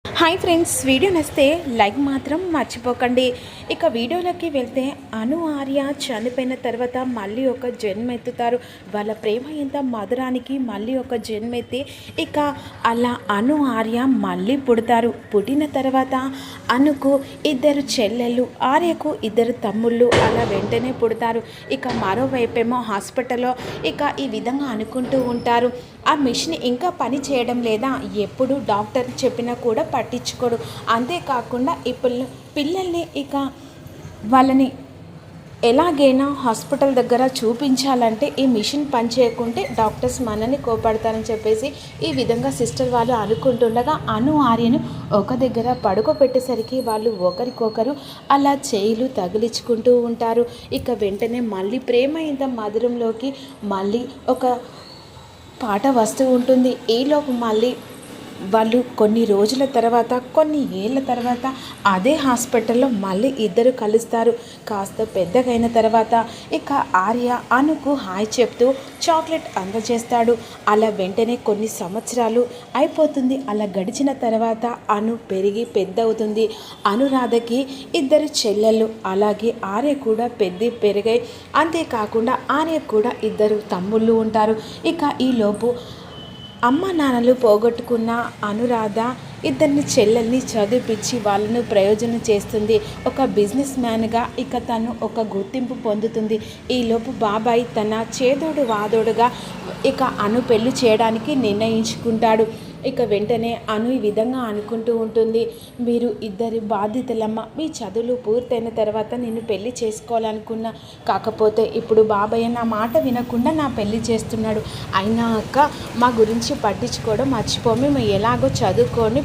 Hi friends, video నచ్చితే like మాత్రం మర్చిపోకండి. ఇక వీడియోలోకి వెళ్తే ఆర్య చనిపోయిన తర్వాత మళ్ళీ ఒక జన్మెత్తుతారు. వాళ్ళ ప్రేమ ఎంత మధురానికి మళ్ళీ ఒక జన్మెత్తి ఇక అలా ఆర్య మళ్ళీ పుడతారు. పుట్టిన తర్వాత అనుకు ఇద్దరు చెల్లెళ్ళు, ఆర్యకు ఇద్దరు తమ్ముళ్ళు అలా వెంటనే పుడతారు. ఇక మరోవైపేమో హాస్పిటల్లో ఇక ఈ విధంగా అనుకుంటూ ఉంటారు. ఆ మిషన్ ఇంకా పని చేయడం లేదా, ఎప్పుడు డాక్టర్ చెప్పినా కూడా పట్టించుకోడు. అంతేకాకుండా ఇప్పుడు పిల్లల్ని ఇక వాళ్ళని ఎలాగైనా హాస్పిటల్ దగ్గర చూపించాలంటే ఈ మిషన్ పని చేయకుంటే డాక్టర్స్ మనని కోపడతారని చెప్పేసి ఈ విధంగా సిస్టర్ వాళ్ళు అనుకుంటుండగా ఆర్యను ఒక దగ్గర పడుకోబెట్టేసరికి వాళ్ళు ఒకరికొకరు అలా చేయిలు తగిలించుకుంటూ ఉంటారు. ఇక వెంటనే మళ్ళీ ప్రేమ ఇంత మధురంలోకి మళ్ళీ ఒక పాట వస్తూ ఉంటుంది. ఈలోపు మళ్ళీ వాళ్ళు కొన్ని రోజుల తర్వాత, కొన్ని ఏళ్ళ తర్వాత అదే హాస్పిటల్లో మళ్ళీ ఇద్దరు కలుస్తారు. కాస్త పెద్దగైన తర్వాత ఇక ఆర్య అనుకు హాయ్ చెప్తూ చాక్లెట్ అందజేస్తాడు. అలా వెంటనే కొన్ని సంవత్సరాలు అయిపోతుంది. అలా గడిచిన తర్వాత అను పెరిగి పెద్ద అవుతుంది. అనురాధకి ఇద్దరు చెల్లెళ్ళు, అలాగే ఆర్య కూడా పెరిగాయి. అంతేకాకుండా ఆర్య కూడా ఇద్దరు తమ్ముళ్ళు ఉంటారు. ఇక ఈలోపు అమ్మ నాన్నలు పోగొట్టుకున్న అనురాధ ఇద్దరిని చెల్లెల్ని చదివిపించి వాళ్ళను ప్రయోజనం చేస్తుంది. ఒక బిజినెస్ మ్యాన్గా ఇక తను ఒక గుర్తింపు పొందుతుంది. ఈలోపు బాబాయ్ తన చేదోడు వాదోడుగా ఇక అను పెళ్లి చేయడానికి నిర్ణయించుకుంటాడు. ఇక వెంటనే అను ఈ విధంగా అనుకుంటూ ఉంటుంది, మీరు ఇద్దరి బాధ్యతలమ్మ, మీ చదువులు పూర్తయిన తర్వాత నేను పెళ్లి చేసుకోవాలనుకున్నా, కాకపోతే ఇప్పుడు బాబాయ్ నా మాట వినకుండా నా పెళ్లి చేస్తున్నాడు. అయినా అక్క మా గురించి పట్టించుకోవడం మర్చిపో, మేము ఎలాగో చదువుకొని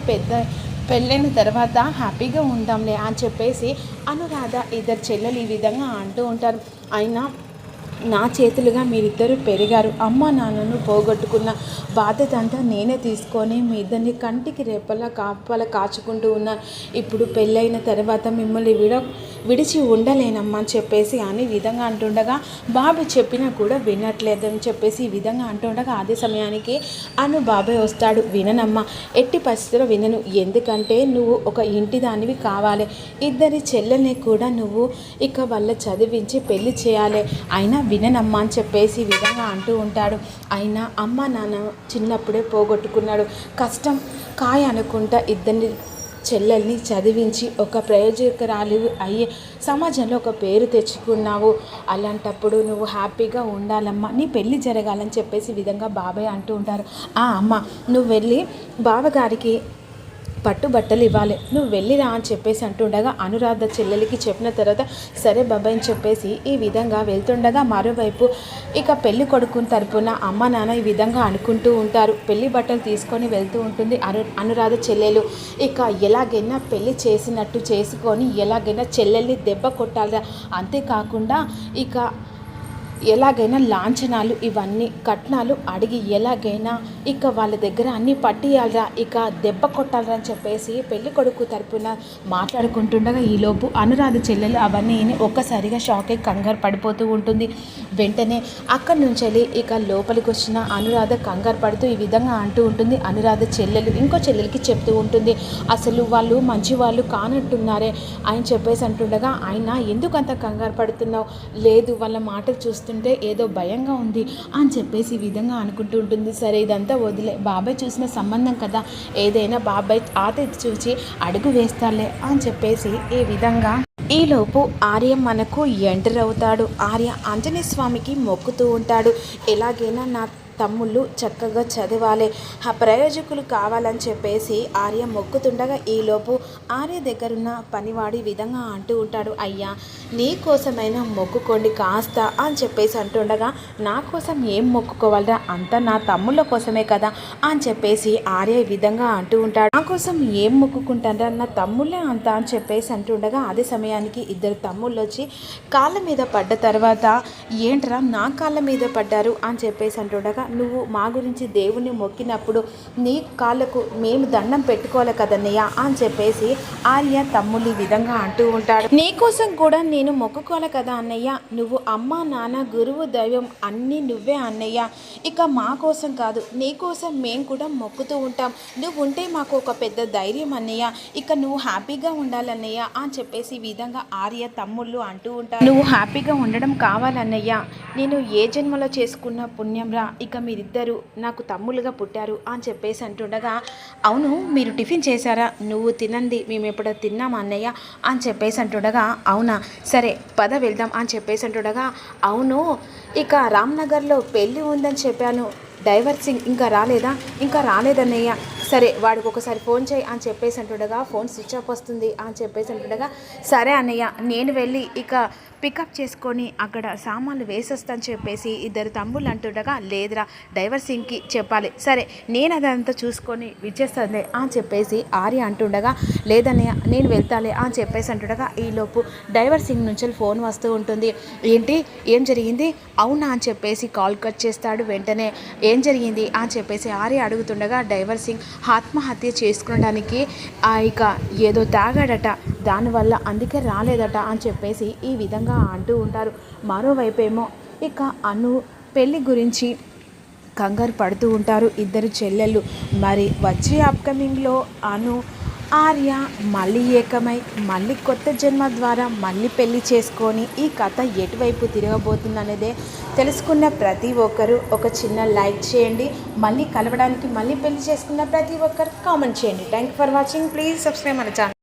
పెళ్ళైన తర్వాత హ్యాపీగా ఉందాంలే అని చెప్పేసి అనురాధ ఇద్దరు చెల్లెలు ఈ విధంగా అంటూ ఉంటారు. అయినా నా చేతులుగా మీరిద్దరూ పెరిగారు. అమ్మ నాన్నను పోగొట్టుకున్న బాధ్యత అంతా నేనే తీసుకొని మీ ఇద్దరిని కంటికి రేపలా కాచుకుంటూ ఉన్నాను. ఇప్పుడు పెళ్ళైన తర్వాత మిమ్మల్ని విడిచి ఉండలేనమ్మా అని చెప్పేసి అని విధంగా అంటుండగా, బాబు చెప్పినా కూడా వినట్లేదని చెప్పేసి ఈ విధంగా అంటుండగా అదే సమయానికి బాబాయ్ వస్తాడు. విననమ్మా, ఎట్టి పరిస్థితుల్లో వినను, ఎందుకంటే నువ్వు ఒక ఇంటి దానివి కావాలి. ఇద్దరి చెల్లెల్ని కూడా నువ్వు ఇక వాళ్ళ చదివించి పెళ్లి చేయాలి. అయినా విననమ్మా అని చెప్పేసి ఈ విధంగా అంటూ ఉంటాడు. అయినా అమ్మ నాన్న చిన్నప్పుడే పోగొట్టుకున్నాడు. కష్టం కాయ అనుకుంటా ఇద్దరిని చెల్లెల్ని చదివించి ఒక ప్రయోజకురాలు అయ్యే సమాజంలో ఒక పేరు తెచ్చుకున్నావు. అలాంటప్పుడు నువ్వు హ్యాపీగా ఉండాలమ్మా, నీ పెళ్ళి జరగాలని చెప్పేసి ఈ విధంగా బాబాయ్ అంటూ ఉంటారు. అమ్మ నువ్వు వెళ్ళి బావగారికి పట్టుబట్టలు ఇవ్వాలి, నువ్వు వెళ్ళిరా అని చెప్పేసి అంటుండగా అనురాధ చెల్లెలికి చెప్పిన తర్వాత సరే బాబాయ్ అని చెప్పేసి ఈ విధంగా వెళ్తుండగా మరోవైపు ఇక పెళ్లి కొడుకుని తరపున అమ్మ నాన్న ఈ విధంగా అనుకుంటూ ఉంటారు. పెళ్లి బట్టలు తీసుకొని వెళ్తూ ఉంటుంది అనురాధ చెల్లెలు. ఇక ఎలాగైనా పెళ్లి చేసినట్టు చేసుకొని ఎలాగైనా చెల్లెల్ని దెబ్బ కొట్టాలి, అంతేకాకుండా ఇక ఎలాగైనా లాంఛనాలు ఇవన్నీ కట్నాలు అడిగి ఎలాగైనా ఇక వాళ్ళ దగ్గర అన్నీ పట్టియాలరా, ఇక దెబ్బ కొట్టాలరా అని చెప్పేసి పెళ్లి కొడుకు తరపున మాట్లాడుకుంటుండగా ఈలోపు అనురాధ చెల్లెలు అవన్నీ ఒక్కసారిగా షాక్ అయి కంగారు పడిపోతూ ఉంటుంది. వెంటనే అక్కడి నుంచి ఇక లోపలికి వచ్చిన అనురాధ కంగారు పడుతూ ఈ విధంగా అంటూ ఉంటుంది. అనురాధ చెల్లెలు ఇంకో చెల్లెలకి చెప్తూ ఉంటుంది, అసలు వాళ్ళు మంచి వాళ్ళు కానట్టున్నారే అని చెప్పేసి అంటుండగా, ఆయన ఎందుకు అంత కంగారు పడుతున్నావు, లేదు వాళ్ళ మాటలు చూస్తుంటే ఏదో భయంగా ఉంది అని చెప్పేసి ఈ విధంగా అనుకుంటూ ఉంటుంది. సరే ఇదంతా వదిలే, బాబాయ్ చూసిన సంబంధం కదా, ఏదైనా బాబాయ్ ఆతెత్తి చూసి అడుగు వేస్తాలే అని చెప్పేసి ఈ విధంగా ఈలోపు ఆర్య మనకు ఎంటర్ అవుతాడు. ఆర్య ఆంజనేయ స్వామికి మొక్కుతూ ఉంటాడు, ఎలాగైనా నా తమ్ముళ్ళు చక్కగా చదవాలి, ఆ ప్రయోజకులు కావాలని చెప్పేసి ఆర్య మొక్కుతుండగా ఈలోపు ఆర్య దగ్గరున్న పనివాడి విధంగా అంటూ ఉంటాడు, అయ్యా నీ కోసమైనా మొక్కుకోండి కాస్త అని చెప్పేసి అంటుండగా, నా కోసం ఏం మొక్కుకోవాలరా, అంతా నా తమ్ముళ్ళ కోసమే కదా అని చెప్పేసి ఆర్య ఈ విధంగా అంటూ ఉంటాడు. నా కోసం ఏం మొక్కుకుంటారా, నా తమ్ముళ్ళే అంత అని చెప్పేసి అంటుండగా అదే సమయానికి ఇద్దరు తమ్ముళ్ళు వచ్చి కాళ్ళ మీద పడ్డ తర్వాత, ఏంట్రా నా కాళ్ళ మీద పడ్డారు అని చెప్పేసి అంటుండగా, నువ్వు మా గురించి దేవుణ్ణి మొక్కినప్పుడు నీ కాళ్ళకు మేము దండం పెట్టుకోవాలి కదన్నయ్య అని చెప్పేసి ఆర్య తమ్ముళ్ళు ఈ విధంగా అంటూ ఉంటాడు. నీకోసం కూడా నేను మొక్కుకోవాలి కదా అన్నయ్య, నువ్వు అమ్మ నాన్న గురువు దైవం అన్నీ నువ్వే అన్నయ్య, ఇక మా కోసం కాదు నీ కోసం మేము కూడా మొక్కుతూ ఉంటాం, నువ్వు ఉంటే మాకు ఒక పెద్ద ధైర్యం అన్నయ్య, ఇక నువ్వు హ్యాపీగా ఉండాలన్నయ్య అని చెప్పేసి ఈ విధంగా ఆర్య తమ్ముళ్ళు అంటూ ఉంటారు. నువ్వు హ్యాపీగా ఉండడం కావాలన్నయ్య, నేను ఏ జన్మలో చేసుకున్న పుణ్యంరా, ఇక మీరిద్దరూ నాకు తమ్ముళ్ళుగా పుట్టారు అని చెప్పేసి అంటుండగా, అవును మీరు టిఫిన్ చేశారా, నువ్వు తినండి మేము ఎప్పుడో తిన్నామా అన్నయ్య అని చెప్పేసి అంటుండగా, అవునా సరే పద వెళ్దాం అని చెప్పేసి అంటుండగా, అవును ఇక రామ్నగర్లో పెళ్ళి ఉందని చెప్పాను, డైవర్ సింగ్ ఇంకా రాలేదన్నయ్య, సరే వాడికి ఒకసారి ఫోన్ చేయి అని చెప్పేసి అంటుండగా, ఫోన్ స్విచ్ ఆఫ్ వస్తుంది అని చెప్పేసి అంటుండగా, సరే అన్నయ్య నేను వెళ్ళి ఇక పికప్ చేసుకొని అక్కడ సామాన్లు వేసొస్తాను చెప్పేసి ఇద్దరు తమ్ముళ్ళు అంటుండగా, లేదురా డైవర్ సింగ్కి చెప్పాలి, సరే నేను అదంతా చూసుకొని విచ్చేస్తుంది అని చెప్పేసి ఆర్య అంటుండగా, లేదన్నయ్య నేను వెళ్తాలే అని చెప్పేసి అంటుండగా, ఈలోపు డైవర్ సింగ్ నుంచి ఫోన్ వస్తూ ఉంటుంది. ఏంటి ఏం జరిగింది, అవునా అని చెప్పేసి కాల్ కట్ చేస్తాడు. వెంటనే ఏం జరిగింది అని చెప్పేసి ఆర్య అడుగుతుండగా, డైవర్ సింగ్ ఆత్మహత్య చేసుకోవడానికి ఇక ఏదో తాగాడట, దానివల్ల అందుకే రాలేదట అని చెప్పేసి ఈ విధంగా అంటూ ఉంటారు. మరోవైపేమో ఇక అను పెళ్ళి గురించి కంగారు పడుతూ ఉంటారు ఇద్దరు చెల్లెళ్ళు. మరి వచ్చే అప్కమింగ్లో అను ఆర్య మళ్ళీ ఏకమై మళ్ళీ కొత్త జన్మ ద్వారా మళ్ళీ పెళ్లి చేసుకొని ఈ కథ ఎటువైపు తిరగబోతుందనేదే తెలుసుకున్న ప్రతి ఒక్కరూ ఒక చిన్న లైక్ చేయండి. మళ్ళీ కలవడానికి మళ్ళీ పెళ్లి చేసుకున్న ప్రతి ఒక్కరు కామెంట్ చేయండి. Thank you for watching. Please subscribe మన ఛానల్.